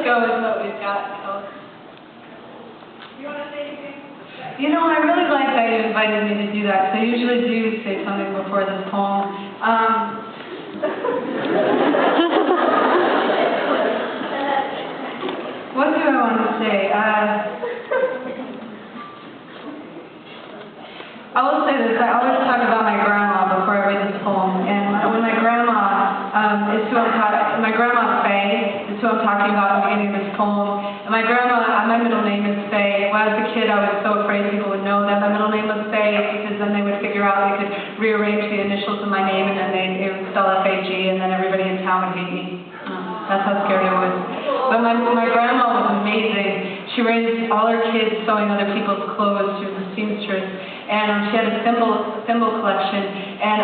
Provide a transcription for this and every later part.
go with what we've got. So. You want to say anything? You know, I really like that you invited me to do that, because I usually do say something before this poem. What do I want to say? I will say this, I always talk about my grandma before I read this poem, and when my grandma is who I'm talking, my grandma Faye is who I'm talking about at the beginning of this poem, and my grandma, my middle name is Faye. When I was a kid, I was so afraid people would know that my middle name was Faye, because then they would figure out they could rearrange the initials of my name, and then it would spell F-A-G, and then everybody in town would hate me. That's how scared I was. But my grandma was amazing. She raised all her kids sewing other people's clothes. She was a seamstress. And she had a thimble collection. And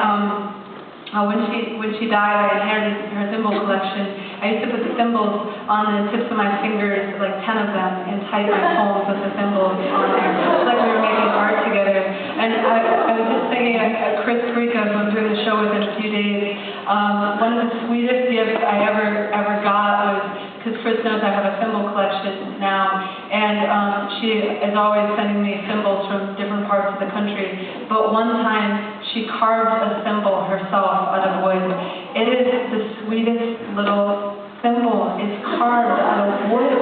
when she died, I inherited her thimble collection. I used to put the thimbles on the tips of my fingers, like 10 of them, and type my poems with the thimbles on there. It's like we were making art together. And I was just thinking, Chris Grieco, who I'm doing the show with in a few days, one of the sweetest gifts I ever got was, because Chris knows I have a thimble collection now, and she is always sending me thimbles from different parts of the country. But one time, she carved a thimble herself out of wood. It is the sweetest little thimble. It's carved out of wood.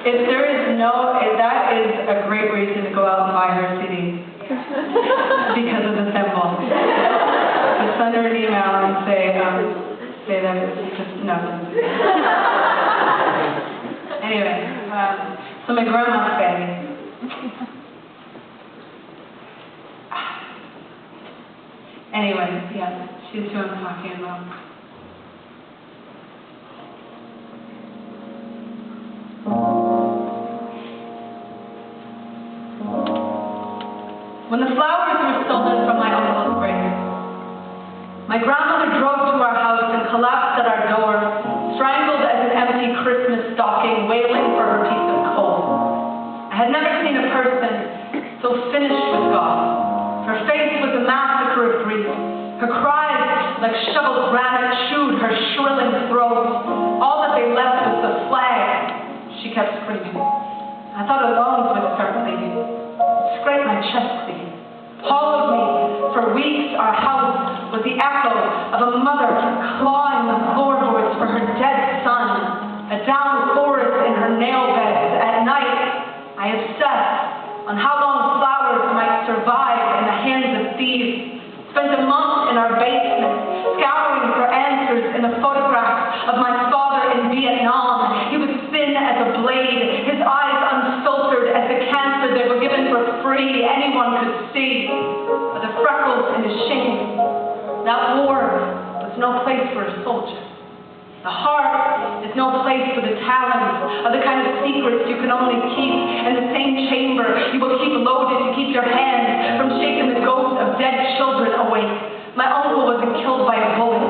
If there is that is a great reason to go out and buy her CD. Because of the thimble. Just send her an email and say that it's just nothing. Anyway, so my grandma Faye. Anyway, yeah, she's who I'm talking about. When the flowers were stolen from my uncle's grave, my grandmother drove to our house and collapsed at our door, strangled as an empty Christmas stocking, wailing for her piece of coal. I had never seen a person so finished with God. Her face was a massacre of grief. Her cries, like shoveled granite, chewed her shrilling throat. All that they left was the flag. She kept screaming. I thought her lungs would start bleeding. Scraped my chest clean. Followed me. For weeks, our house was the echo of a mother clawing the floorboards for her dead son. A down chorus in her nail beds. At night, I obsessed on how long flowers might survive in the hands of thieves. Spent a month in our basement, scouring for answers in the photographs of my father in Vietnam. He was thin as a blade, his eyes unfiltered as the cancer they were given for free anyone could see. But the freckles in his shame, that war was no place for a soldier. The heart is no place for the talons, of the kind of secrets you can only keep in the same chamber you will keep loaded to keep your hands from shaking the ghosts of dead children awake. My uncle wasn't killed by a bullet.